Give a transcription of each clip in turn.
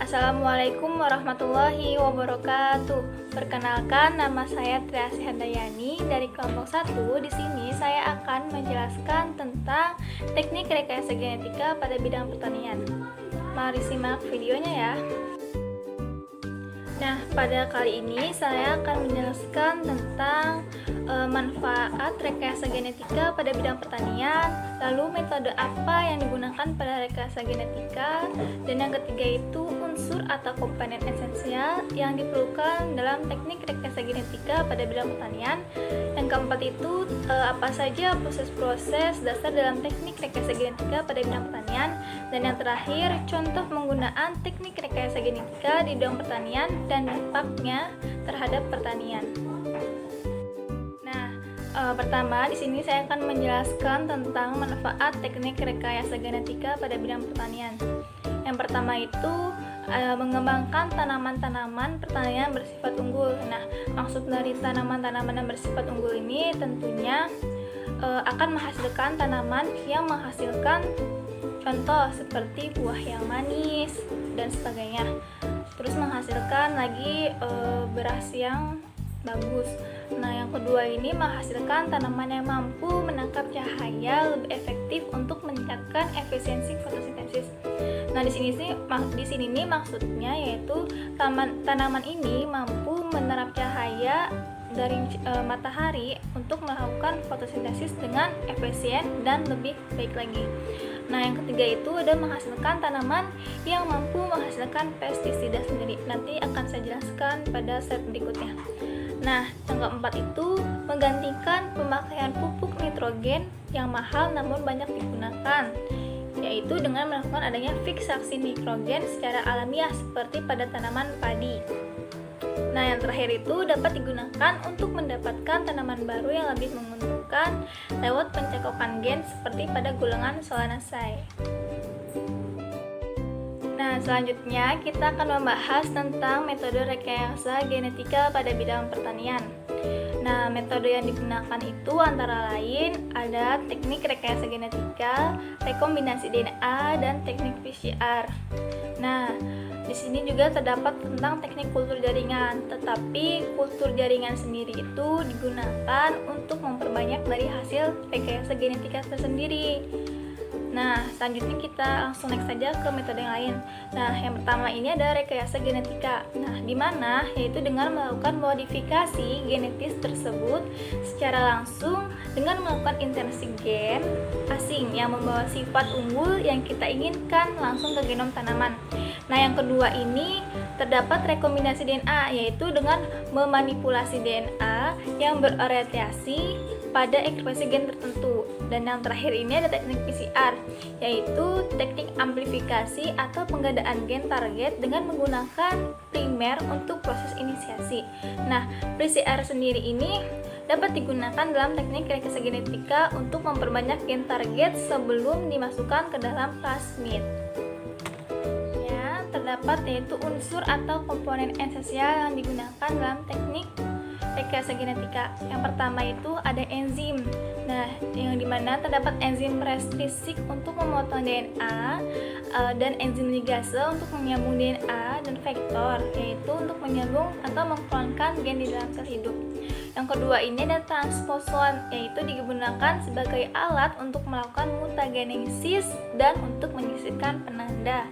Assalamualaikum warahmatullahi wabarakatuh. Perkenalkan, nama saya Triasih Handayani dari kelompok 1. Di sini saya akan menjelaskan tentang teknik rekayasa genetika pada bidang pertanian. Mari simak videonya ya. Nah, pada kali ini saya akan menjelaskan tentang manfaat rekayasa genetika pada bidang pertanian, lalu metode apa yang digunakan pada rekayasa genetika, dan yang ketiga itu unsur atau komponen esensial yang diperlukan dalam teknik rekayasa genetika pada bidang pertanian. Yang keempat itu apa saja proses-proses dasar dalam teknik rekayasa genetika pada bidang pertanian, dan yang terakhir contoh penggunaan teknik rekayasa genetika di bidang pertanian dan dampaknya terhadap pertanian. Pertama, di sini saya akan menjelaskan tentang manfaat teknik rekayasa genetika pada bidang pertanian. Yang pertama itu mengembangkan tanaman-tanaman pertanian bersifat unggul. Nah, maksud dari tanaman-tanaman yang bersifat unggul ini tentunya akan menghasilkan tanaman yang menghasilkan contoh seperti buah yang manis dan sebagainya. Terus menghasilkan lagi beras yang bagus. Nah, yang kedua ini menghasilkan tanaman yang mampu menangkap cahaya lebih efektif untuk meningkatkan efisiensi fotosintesis. Nah, di sini nih maksudnya yaitu tanaman ini mampu menyerap cahaya dari matahari untuk melakukan fotosintesis dengan efisien dan lebih baik lagi. Nah, yang ketiga itu ada menghasilkan tanaman yang mampu menghasilkan pestisida sendiri. Nanti akan saya jelaskan pada slide berikutnya. Nah, yang keempat itu menggantikan pemakaian pupuk nitrogen yang mahal namun banyak digunakan, yaitu dengan melakukan adanya fiksasi nitrogen secara alamiah seperti pada tanaman padi. Nah, yang terakhir itu dapat digunakan untuk mendapatkan tanaman baru yang lebih menguntungkan lewat pencekokan gen seperti pada golongan Solanaceae. Nah, selanjutnya kita akan membahas tentang metode rekayasa genetika pada bidang pertanian. Nah, metode yang digunakan itu antara lain ada teknik rekayasa genetika, rekombinasi DNA, dan teknik PCR. Nah, di sini juga terdapat tentang teknik kultur jaringan, tetapi kultur jaringan sendiri itu digunakan untuk memperbanyak dari hasil rekayasa genetika tersendiri. Nah, selanjutnya kita langsung next saja ke metode yang lain. Nah, yang pertama ini ada rekayasa genetika. Nah, di mana yaitu dengan melakukan modifikasi genetis tersebut secara langsung dengan melakukan insersi gen asing yang membawa sifat unggul yang kita inginkan langsung ke genom tanaman. Nah, yang kedua ini terdapat rekombinasi DNA, yaitu dengan memanipulasi DNA yang berorientasi pada ekspresi gen tertentu. Dan yang terakhir ini ada teknik PCR, yaitu teknik amplifikasi atau penggandaan gen target dengan menggunakan primer untuk proses inisiasi. Nah, PCR sendiri ini dapat digunakan dalam teknik rekayasa genetika untuk memperbanyak gen target sebelum dimasukkan ke dalam plasmid. Ya, terdapat yaitu unsur atau komponen esensial yang digunakan dalam teknik rekayasa genetika. Yang pertama itu ada enzim. Nah, yang dimana terdapat enzim restriksi untuk memotong DNA dan enzim ligase untuk menyambung DNA dan vektor, yaitu untuk menyambung atau mengklonkan gen di dalam sel hidup. Yang kedua ini ada transposon, yaitu digunakan sebagai alat untuk melakukan mutagenesis dan untuk menyisipkan penanda.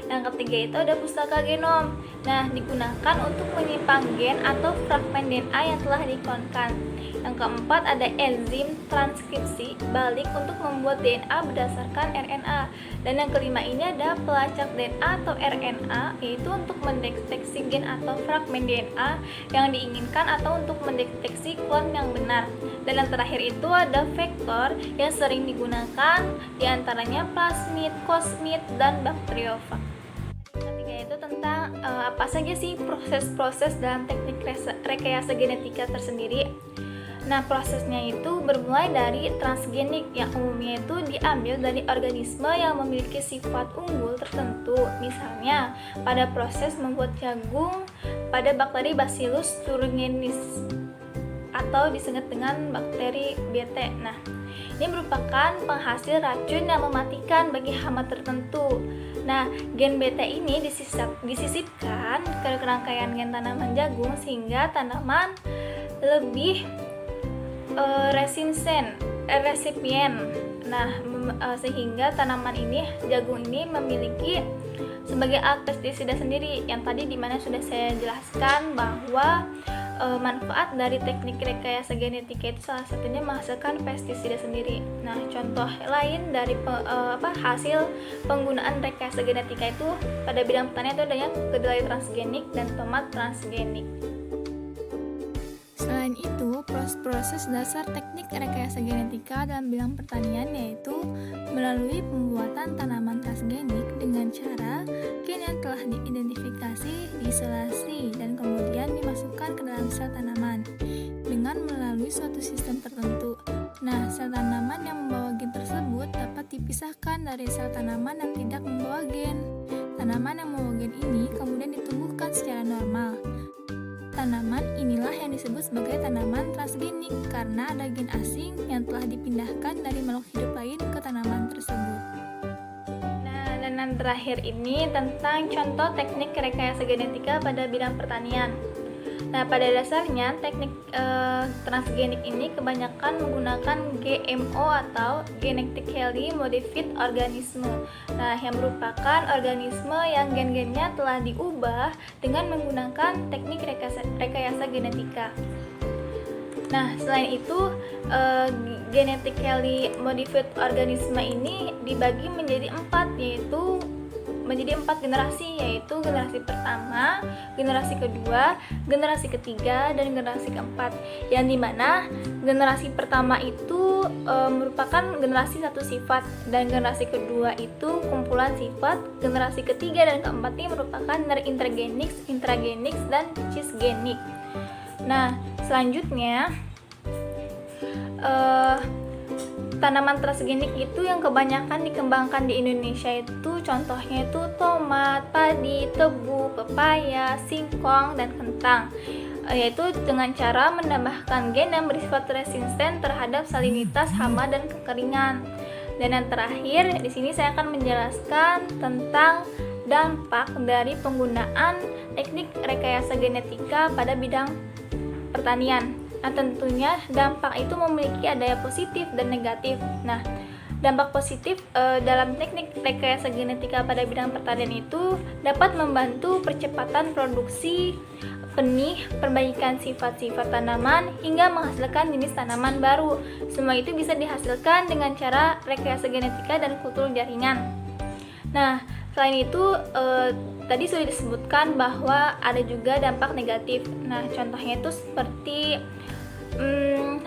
Yang ketiga itu ada pustaka genom. Nah, digunakan untuk menyimpan gen atau fragmen DNA yang telah diklonkan. Yang keempat ada enzim transkripsi balik untuk membuat DNA berdasarkan RNA. Dan yang kelima ini ada pelacak DNA atau RNA, yaitu untuk mendeteksi gen atau fragmen DNA yang diinginkan atau untuk mendeteksi klon yang benar. Dan yang terakhir itu ada vektor yang sering digunakan diantaranya plasmid, kosmid, dan bakteriofag. Itu tentang apa saja sih proses-proses dalam teknik rekayasa genetika tersendiri. Nah, prosesnya itu bermulai dari transgenik yang umumnya itu diambil dari organisme yang memiliki sifat unggul tertentu. Misalnya, pada proses membuat jagung pada bakteri Bacillus thuringiensis atau disebut dengan bakteri BT. Nah, Ini merupakan penghasil racun yang mematikan bagi hama tertentu. Nah, gen beta ini disisipkan ke rangkaian gen tanaman jagung sehingga tanaman lebih resipien. Nah, sehingga tanaman ini, jagung ini memiliki sebagai alat pestisida sendiri yang tadi dimana sudah saya jelaskan bahwa manfaat dari teknik rekayasa genetika itu salah satunya menghasilkan pestisida sendiri. Nah, contoh lain dari hasil penggunaan rekayasa genetika itu pada bidang pertanian itu adanya kedelai transgenik dan tomat transgenik. Selain itu, proses dasar teknik rekayasa genetika dalam bidang pertanian yaitu melalui pembuatan tanaman transgenik dengan cara gen yang telah diidentifikasi, diisolasi, dan kemudian dimasukkan ke dalam sel tanaman dengan melalui suatu sistem tertentu. Nah, sel tanaman yang membawa gen tersebut dapat dipisahkan dari sel tanaman yang tidak membawa gen. Tanaman yang membawa gen ini kemudian ditumbuhkan secara normal. Tanaman inilah yang disebut sebagai tanaman transgenik karena ada gen asing yang telah dipindahkan dari makhluk hidup lain ke tanaman tersebut. Nah, dan yang terakhir ini tentang contoh teknik rekayasa genetika pada bidang pertanian. Nah, pada dasarnya teknik transgenik ini kebanyakan menggunakan GMO atau genetically modified organisme. Nah, yang merupakan organisme yang gen-gennya telah diubah dengan menggunakan teknik rekayasa genetika. Nah, selain itu genetically modified organisme ini dibagi menjadi empat generasi, yaitu generasi pertama, generasi kedua, generasi ketiga, dan generasi keempat. Yang dimana generasi pertama itu merupakan generasi satu sifat, dan generasi kedua itu kumpulan sifat, generasi ketiga dan keempat ini merupakan dari intergenix, intragenix, dan cisgenix. Nah, selanjutnya tanaman transgenik itu yang kebanyakan dikembangkan di Indonesia itu contohnya itu tomat, padi, tebu, pepaya, singkong, dan kentang, yaitu dengan cara menambahkan gen yang bersifat resisten terhadap salinitas, hama, dan kekeringan. Dan yang terakhir di sini saya akan menjelaskan tentang dampak dari penggunaan teknik rekayasa genetika pada bidang pertanian. Nah, tentunya dampak itu memiliki daya positif dan negatif. Nah, dampak positif dalam teknik rekayasa genetika pada bidang pertanian itu dapat membantu percepatan produksi benih, perbaikan sifat-sifat tanaman, hingga menghasilkan jenis tanaman baru. Semua itu bisa dihasilkan dengan cara rekayasa genetika dan kultur jaringan. Nah, selain itu tadi sudah disebutkan bahwa ada juga dampak negatif. Nah, contohnya itu seperti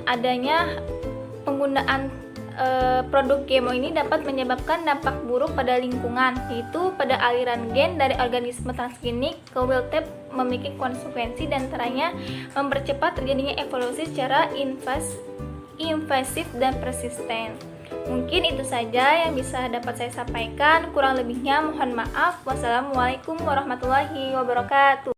adanya penggunaan produk GMO ini dapat menyebabkan dampak buruk pada lingkungan, yaitu pada aliran gen dari organisme transgenik ke wild type memiliki konsekuensi dan antaranya mempercepat terjadinya evolusi secara invasif dan persisten. Mungkin itu saja yang bisa dapat saya sampaikan, kurang lebihnya mohon maaf. Wassalamualaikum warahmatullahi wabarakatuh.